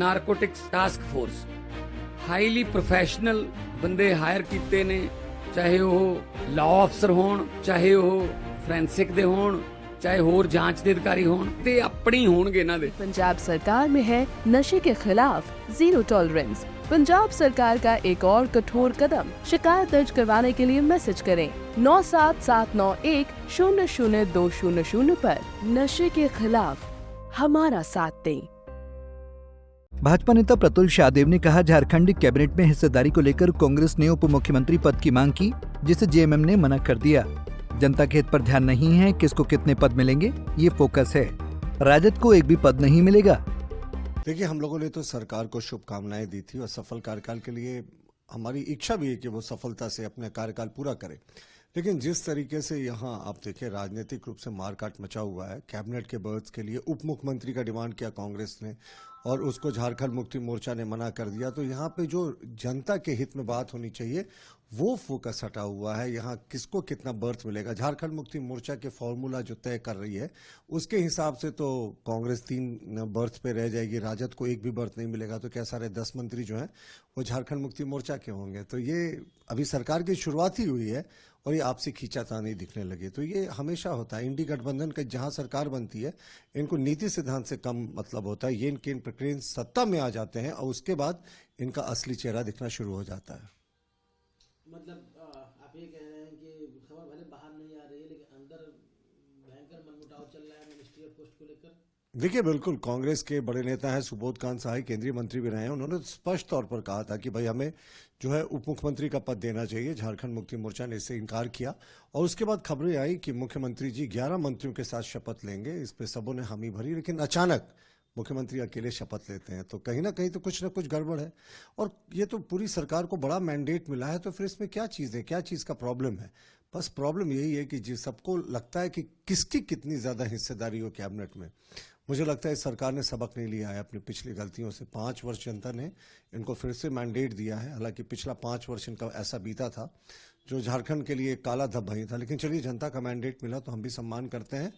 Narcotics task force highly professional बंदे higher कीते ने, चाहे वो लॉ अफसर होण, चाहे वो फोरेंसिक दे होण, चाहे होर जांच दे अधिकारी होण, ते अपनी होणगे इन्हां दे। पंजाब सरकार में है नशे के खिलाफ जीरो टॉलरेंस। पंजाब सरकार का एक और कठोर कदम। शिकायत दर्ज करवाने के लिए मैसेज करें 9779100200 पर। नशे के खिलाफ हमारा साथ दें। भाजपा नेता प्रतुल शाहदेव ने कहा, झारखंड कैबिनेट में हिस्सेदारी को लेकर कांग्रेस ने उप मुख्यमंत्री पद की मांग की, जिसे जेएमएम ने मना कर दिया। जनता के हित पर ध्यान नहीं है, किसको कितने पद मिलेंगे ये फोकस है। राजद को एक भी पद नहीं मिलेगा। देखिए, हम लोगों ने तो सरकार को शुभकामनाएं दी थी और सफल कार्यकाल के लिए हमारी इच्छा भी है कि वो सफलता से अपना कार्यकाल पूरा करे। लेकिन जिस तरीके से यहाँ आप देखिए राजनीतिक रूप से मारकाट मचा हुआ है, कैबिनेट के बर्थ के लिए उप मुख्यमंत्री का डिमांड किया कांग्रेस ने और उसको झारखंड मुक्ति मोर्चा ने मना कर दिया। तो यहाँ पे जो जनता के हित में बात होनी चाहिए वो फोकस हटा हुआ है। यहाँ किसको कितना बर्थ मिलेगा, झारखंड मुक्ति मोर्चा के फॉर्मूला जो तय कर रही है उसके हिसाब से तो कांग्रेस 3 बर्थ पे रह जाएगी, राजद को एक भी बर्थ नहीं मिलेगा। तो क्या सारे 10 मंत्री जो हैं वो झारखंड मुक्ति मोर्चा के होंगे? तो ये अभी सरकार की शुरुआत ही हुई है और ये आपसी खींचातानी दिखने लगी। तो ये हमेशा होता है, इंडी गठबंधन का जहां सरकार बनती है इनको नीति सिद्धांत से कम मतलब होता है। ये इनके प्रक्रिया सत्ता में आ जाते हैं और उसके बाद इनका असली चेहरा दिखना शुरू हो जाता है। मतलब आप ये कह रहे हैं कि खबर भले बाहर नहीं आ रही है लेकिन अंदर भयंकर मनमुटाव चल रहा है मिनिस्ट्री ऑफ पोस्ट को लेकर। देखिए, बिल्कुल कांग्रेस के बड़े नेता हैं सुबोध कांत सहाय, केंद्रीय मंत्री भी रहे हैं। उन्होंने स्पष्ट तौर पर कहा था कि भाई हमें जो है उप मुख्यमंत्री का पद देना चाहिए। झारखंड मुक्ति मोर्चा ने इससे इनकार किया और उसके बाद खबरें आई कि मुख्यमंत्री जी 11 मंत्रियों के साथ शपथ लेंगे। इस पे सबों ने हामी भरी, लेकिन अचानक मुख्यमंत्री अकेले शपथ लेते हैं। तो कहीं ना कहीं तो कुछ गड़बड़ है और ये तो पूरी सरकार को बड़ा मैंडेट मिला है। तो फिर इसमें क्या चीज़ है, क्या चीज़ का प्रॉब्लम है? बस प्रॉब्लम यही है कि जिस सबको लगता है कि किसकी कितनी ज़्यादा हिस्सेदारी हो कैबिनेट में। मुझे लगता है इस सरकार ने सबक नहीं लिया है अपनी पिछली गलतियों से। 5 वर्ष जनता ने इनको फिर से मैंडेट दिया है। हालांकि पिछला 5 वर्ष इनका ऐसा बीता था जो झारखंड के लिए काला धब्बा ही था, लेकिन चलिए जनता का मैंडेट मिला तो हम भी सम्मान करते हैं।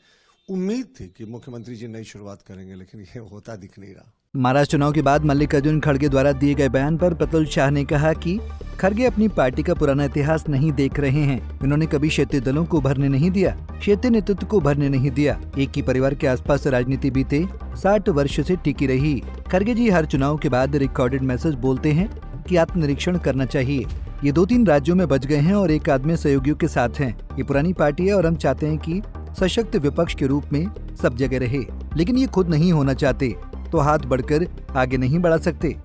उम्मीद थी कि मुख्यमंत्री जी नई शुरुआत करेंगे, लेकिन ये होता दिख नहीं रहा। महाराष्ट्र चुनाव के बाद मल्लिकार्जुन खड़गे द्वारा दिए गए बयान पर प्रतुल शाह ने कहा कि खड़गे अपनी पार्टी का पुराना इतिहास नहीं देख रहे हैं। उन्होंने कभी क्षेत्रीय दलों को उभरने नहीं दिया, क्षेत्रीय नेतृत्व को उभरने नहीं दिया। एक ही परिवार के आसपास राजनीति बीते 60 वर्ष से टिकी रही। खड़गे जी हर चुनाव के बाद रिकॉर्डेड मैसेज बोलते हैं कि आत्मनिरीक्षण करना चाहिए। ये 2-3 राज्यों में बच गए हैं और एक आध में सहयोगियों के साथ हैं। ये पुरानी पार्टी है और हम चाहते हैं कि सशक्त विपक्ष के रूप में सब जगह रहे, लेकिन ये खुद नहीं होना चाहते तो हाथ बढ़कर आगे नहीं बढ़ा सकते।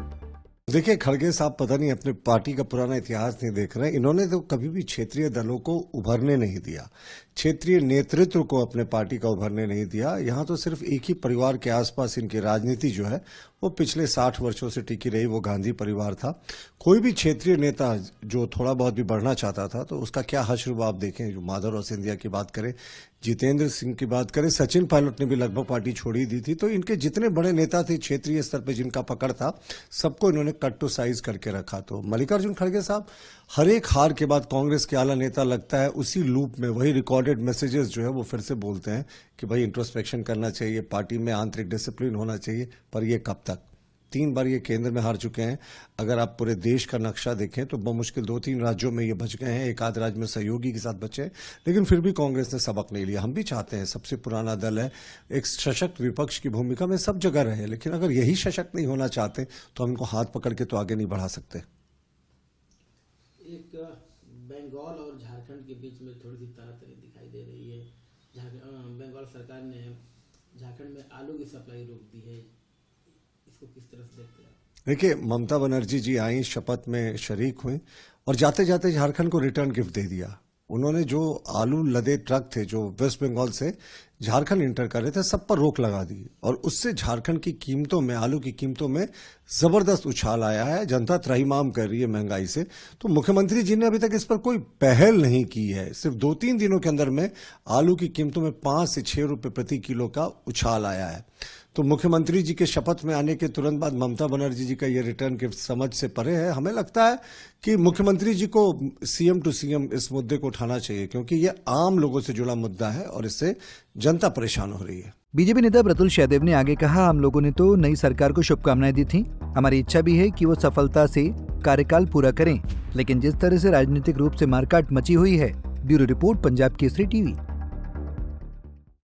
देखिए, खड़गे साहब पता नहीं अपने पार्टी का पुराना इतिहास नहीं देख रहे हैं। इन्होंने तो कभी भी क्षेत्रीय दलों को उभरने नहीं दिया, क्षेत्रीय नेतृत्व को अपने पार्टी का उभरने नहीं दिया। यहाँ तो सिर्फ एक ही परिवार के आसपास इनकी राजनीति जो है वो पिछले 60 वर्षों से टिकी रही, वो गांधी परिवार था। कोई भी क्षेत्रीय नेता जो थोड़ा बहुत भी बढ़ना चाहता था तो उसका क्या हश्र आप देखें। जो माधवराव सिंधिया की बात करें, जितेंद्र सिंह की बात करें, सचिन पायलट ने भी लगभग पार्टी छोड़ी दी थी। तो इनके जितने बड़े नेता थे क्षेत्रीय स्तर पर जिनका पकड़ था, सबको इन्होंने कट टू साइज करके रखा। तो मल्लिकार्जुन खड़गे साहब हर एक हार के बाद कांग्रेस के आला नेता लगता है उसी लूप में वही रिकॉर्डेड मैसेजेस जो है वो फिर से बोलते हैं कि भाई इंट्रोस्पेक्शन करना चाहिए, पार्टी में आंतरिक डिसिप्लिन होना चाहिए। पर ये कब तक? 3 बार ये केंद्र में हार चुके हैं। अगर आप पूरे देश का नक्शा देखें तो बमुश्किल 2-3 राज्यों में ये बच गए हैं, एक आध राज्य में सहयोगी के साथ बचे, लेकिन फिर भी कांग्रेस ने सबक नहीं लिया। हम भी चाहते हैं, सबसे पुराना दल है, एक सशक्त विपक्ष की भूमिका में सब जगह रहे, लेकिन अगर यही सशक्त नहीं होना चाहते तो हम इनको हाथ पकड़ के तो आगे नहीं बढ़ा सकते। एक बंगाल और झारखंड के बीच में थोड़ी सी तनातनी दिखाई दे रही है। बंगाल सरकार ने झारखंड में आलू की सप्लाई रोक दी है, इसको किस तरह से देखते हैं? देखिए, ममता बनर्जी जी आई, शपथ में शरीक हुई और जाते जाते झारखंड को रिटर्न गिफ्ट दे दिया। उन्होंने जो आलू लदे ट्रक थे जो वेस्ट बंगाल से झारखंड इंटर कर रहे थे, सब पर रोक लगा दी और उससे झारखंड की कीमतों में, आलू की कीमतों में जबरदस्त उछाल आया है। जनता त्राहिमाम कर रही है महंगाई से। तो मुख्यमंत्री जी ने अभी तक इस पर कोई पहल नहीं की है। सिर्फ 2-3 दिनों के अंदर में आलू की कीमतों में 5 से 6 रुपए प्रति किलो का उछाल आया है। तो मुख्यमंत्री जी के शपथ में आने के तुरंत बाद ममता बनर्जी जी का ये रिटर्न गिफ्ट समझ से परे है। हमें लगता है कि मुख्यमंत्री जी को सीएम टू सीएम इस मुद्दे को उठाना चाहिए, क्योंकि ये आम लोगों से जुड़ा मुद्दा है और इससे जनता परेशान हो रही है। बीजेपी नेता प्रतुल सहदेव ने आगे कहा, हम लोगों ने तो नई सरकार को शुभकामनाएं दी थी। हमारी इच्छा भी है कि वो सफलता से कार्यकाल पूरा करें, लेकिन जिस तरह से राजनीतिक रूप से मारकाट मची हुई है। Bureau report, Punjab Kesari TV.